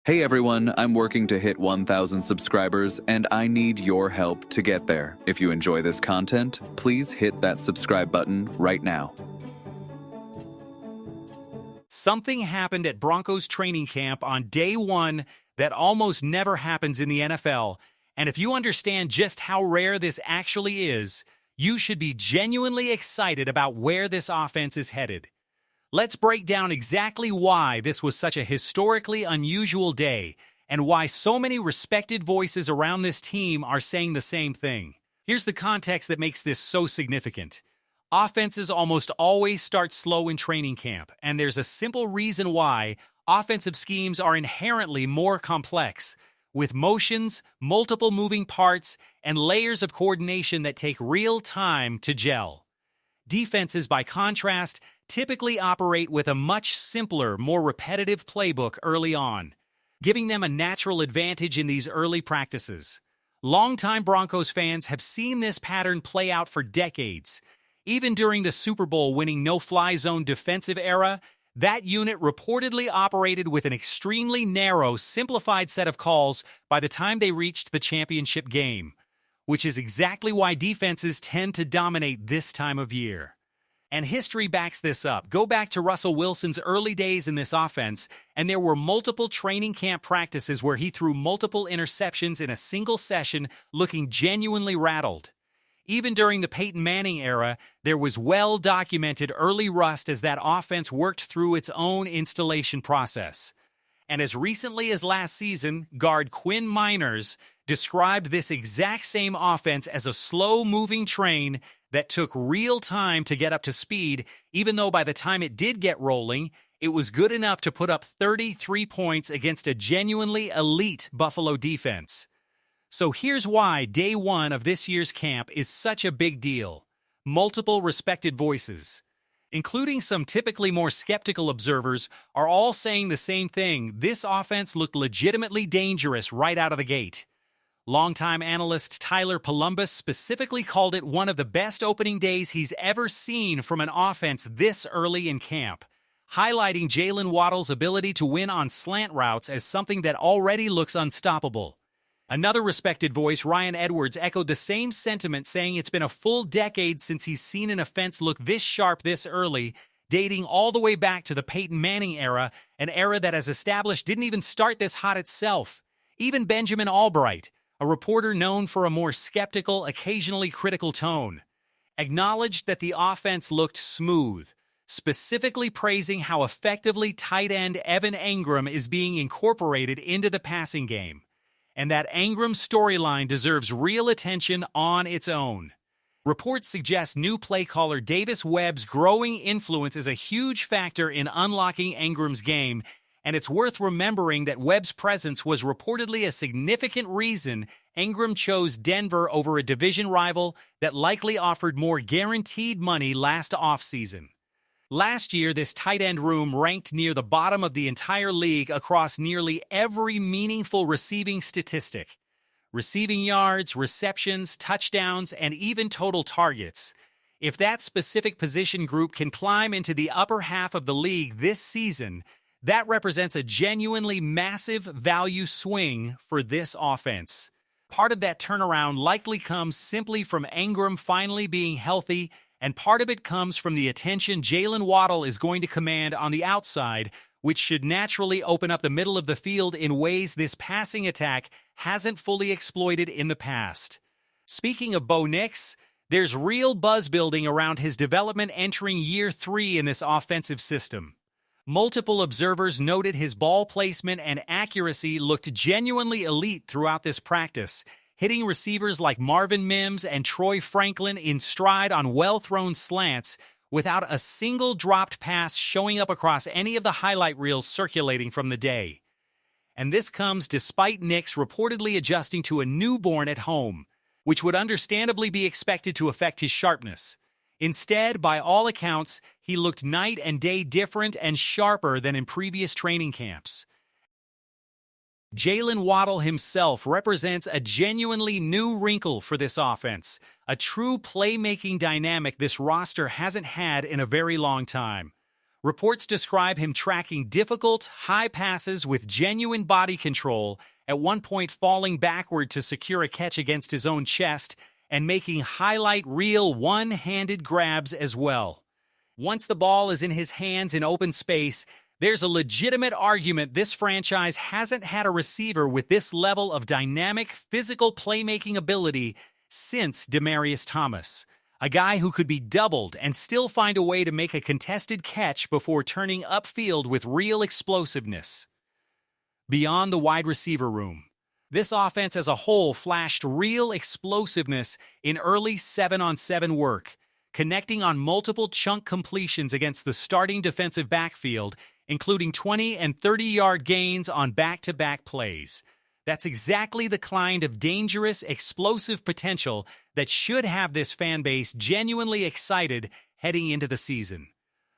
Hey everyone, I'm working to hit 1,000 subscribers and I need your help to get there. If you enjoy this content, please hit that subscribe button right now. Something happened at Broncos training camp on day one that almost never happens in the NFL, and if you understand just how rare this actually is, you should be genuinely excited about where this offense is headed. Let's break down exactly why this was such a historically unusual day and why so many respected voices around this team are saying the same thing. Here's the context that makes this so significant. Offenses almost always start slow in training camp, and there's a simple reason why. Offensive schemes are inherently more complex, with motions, multiple moving parts, and layers of coordination that take real time to gel. Defenses, by contrast, typically operate with a much simpler, more repetitive playbook early on, giving them a natural advantage in these early practices. Longtime Broncos fans have seen this pattern play out for decades. Even during the Super Bowl winning no-fly zone defensive era, that unit reportedly operated with an extremely narrow, simplified set of calls by the time they reached the championship game, which is exactly why defenses tend to dominate this time of year. And history backs this up. Go back to Russell Wilson's early days in this offense, and there were multiple training camp practices where he threw multiple interceptions in a single session, looking genuinely rattled. Even during the Peyton Manning era, there was well-documented early rust as that offense worked through its own installation process. And as recently as last season, guard Quinn Miners described this exact same offense as a slow-moving train that took real time to get up to speed, even though by the time it did get rolling, it was good enough to put up 33 points against a genuinely elite Buffalo defense. So here's why day one of this year's camp is such a big deal. Multiple respected voices, including some typically more skeptical observers, are all saying the same thing. This offense looked legitimately dangerous right out of the gate. Longtime analyst Tyler Polumbus specifically called it one of the best opening days he's ever seen from an offense this early in camp, highlighting Jalen Waddle's ability to win on slant routes as something that already looks unstoppable. Another respected voice, Ryan Edwards, echoed the same sentiment, saying it's been a full decade since he's seen an offense look this sharp this early, dating all the way back to the Peyton Manning era, an era that, as established, didn't even start this hot itself. Even Benjamin Albright, a reporter known for a more skeptical, occasionally critical tone, acknowledged that the offense looked smooth, specifically praising how effectively tight end Evan Engram is being incorporated into the passing game, and that Engram's storyline deserves real attention on its own. Reports suggest new play caller Davis Webb's growing influence is a huge factor in unlocking Engram's game, and it's worth remembering that Webb's presence was reportedly a significant reason Engram chose Denver over a division rival that likely offered more guaranteed money last offseason. Last year, this tight end room ranked near the bottom of the entire league across nearly every meaningful receiving statistic: receiving yards, receptions, touchdowns, and even total targets. If that specific position group can climb into the upper half of the league this season, that represents a genuinely massive value swing for this offense. Part of that turnaround likely comes simply from Engram finally being healthy, and part of it comes from the attention Jalen Waddle is going to command on the outside, which should naturally open up the middle of the field in ways this passing attack hasn't fully exploited in the past. Speaking of Bo Nix, there's real buzz building around his development entering year 3 in this offensive system. Multiple observers noted his ball placement and accuracy looked genuinely elite throughout this practice, hitting receivers like Marvin Mims and Troy Franklin in stride on well-thrown slants without a single dropped pass showing up across any of the highlight reels circulating from the day. And this comes despite Nix reportedly adjusting to a newborn at home, which would understandably be expected to affect his sharpness. Instead, by all accounts, he looked night and day different and sharper than in previous training camps. Jalen Waddle himself represents a genuinely new wrinkle for this offense, a true playmaking dynamic this roster hasn't had in a very long time. Reports describe him tracking difficult, high passes with genuine body control, at one point falling backward to secure a catch against his own chest, and making highlight reel one-handed grabs as well. Once the ball is in his hands in open space, there's a legitimate argument this franchise hasn't had a receiver with this level of dynamic, physical playmaking ability since Demaryius Thomas, a guy who could be doubled and still find a way to make a contested catch before turning upfield with real explosiveness. Beyond the wide receiver room, this offense as a whole flashed real explosiveness in early 7-on-7 work, connecting on multiple chunk completions against the starting defensive backfield, including 20- and 30-yard gains on back-to-back plays. That's exactly the kind of dangerous, explosive potential that should have this fan base genuinely excited heading into the season.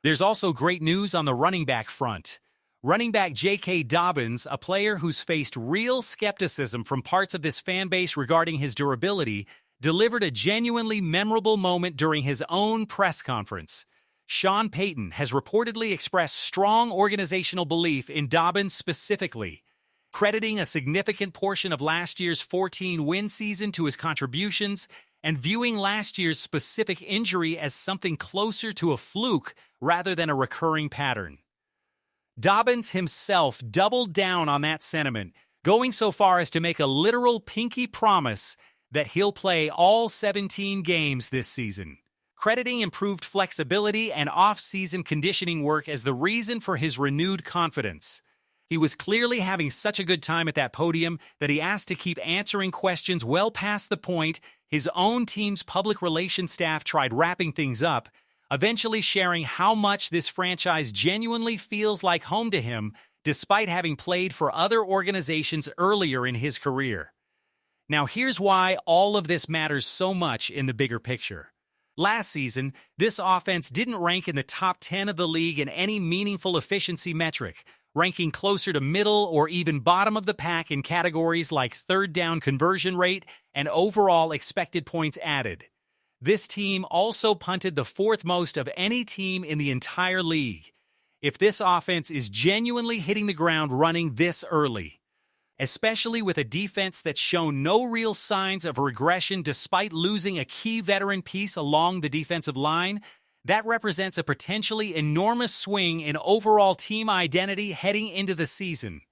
There's also great news on the running back front. Running back J.K. Dobbins, a player who's faced real skepticism from parts of this fan base regarding his durability, delivered a genuinely memorable moment during his own press conference. Sean Payton has reportedly expressed strong organizational belief in Dobbins specifically, crediting a significant portion of last year's 14-win season to his contributions and viewing last year's specific injury as something closer to a fluke rather than a recurring pattern. Dobbins himself doubled down on that sentiment, going so far as to make a literal pinky promise that he'll play all 17 games this season, crediting improved flexibility and off-season conditioning work as the reason for his renewed confidence. He was clearly having such a good time at that podium that he asked to keep answering questions well past the point his own team's public relations staff tried wrapping things up, eventually sharing how much this franchise genuinely feels like home to him, despite having played for other organizations earlier in his career. Now here's why all of this matters so much in the bigger picture. Last season, this offense didn't rank in the top 10 of the league in any meaningful efficiency metric, ranking closer to middle or even bottom of the pack in categories like third down conversion rate and overall expected points added. This team also punted the fourth most of any team in the entire league. If this offense is genuinely hitting the ground running this early, especially with a defense that's shown no real signs of regression despite losing a key veteran piece along the defensive line, that represents a potentially enormous swing in overall team identity heading into the season.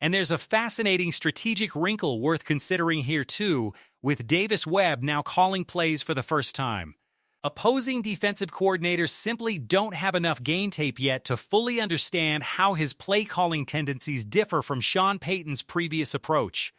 And there's a fascinating strategic wrinkle worth considering here too, with Davis Webb now calling plays for the first time. Opposing defensive coordinators simply don't have enough game tape yet to fully understand how his play-calling tendencies differ from Sean Payton's previous approach.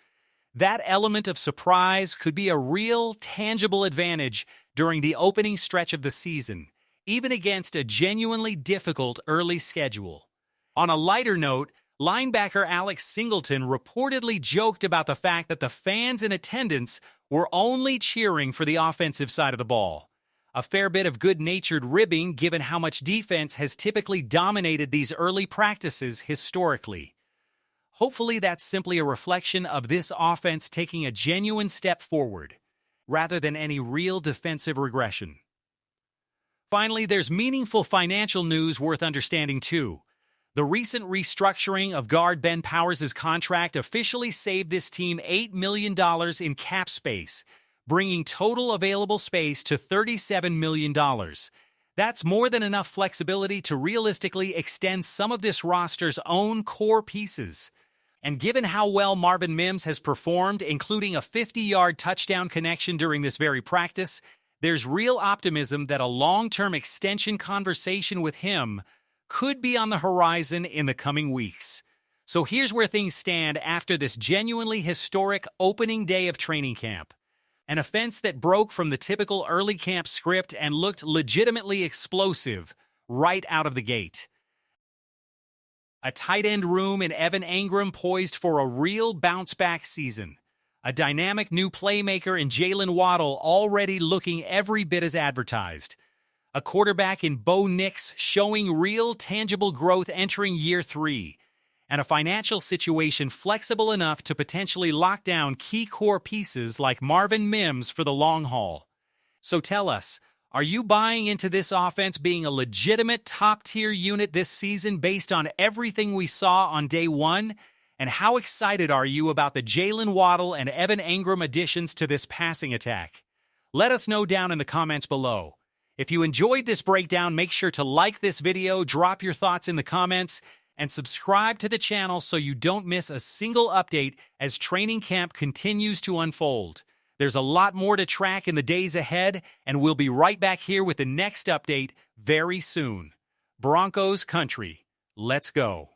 That element of surprise could be a real, tangible advantage during the opening stretch of the season, even against a genuinely difficult early schedule. On a lighter note, linebacker Alex Singleton reportedly joked about the fact that the fans in attendance were only cheering for the offensive side of the ball. A fair bit of good-natured ribbing given how much defense has typically dominated these early practices historically. Hopefully that's simply a reflection of this offense taking a genuine step forward, rather than any real defensive regression. Finally, there's meaningful financial news worth understanding too. The recent restructuring of guard Ben Powers' contract officially saved this team $8 million in cap space, bringing total available space to $37 million. That's more than enough flexibility to realistically extend some of this roster's own core pieces. And given how well Marvin Mims has performed, including a 50-yard touchdown connection during this very practice, there's real optimism that a long-term extension conversation with him could be on the horizon in the coming weeks. So here's where things stand after this genuinely historic opening day of training camp. An offense that broke from the typical early camp script and looked legitimately explosive right out of the gate. A tight end room in Evan Engram poised for a real bounce-back season. A dynamic new playmaker in Jalen Waddle already looking every bit as advertised. A quarterback in Bo Nix showing real tangible growth entering year 3. And a financial situation flexible enough to potentially lock down key core pieces like Marvin Mims for the long haul. So tell us, Are you buying into this offense being a legitimate top-tier unit this season based on everything we saw on day one? And how excited are you about the Jalen Waddle and Evan Engram additions to this passing attack? Let us know down in the comments below. If you enjoyed this breakdown, make sure to like this video, drop your thoughts in the comments, and subscribe to the channel so you don't miss a single update as training camp continues to unfold. There's a lot more to track in the days ahead, and we'll be right back here with the next update very soon. Broncos country, let's go.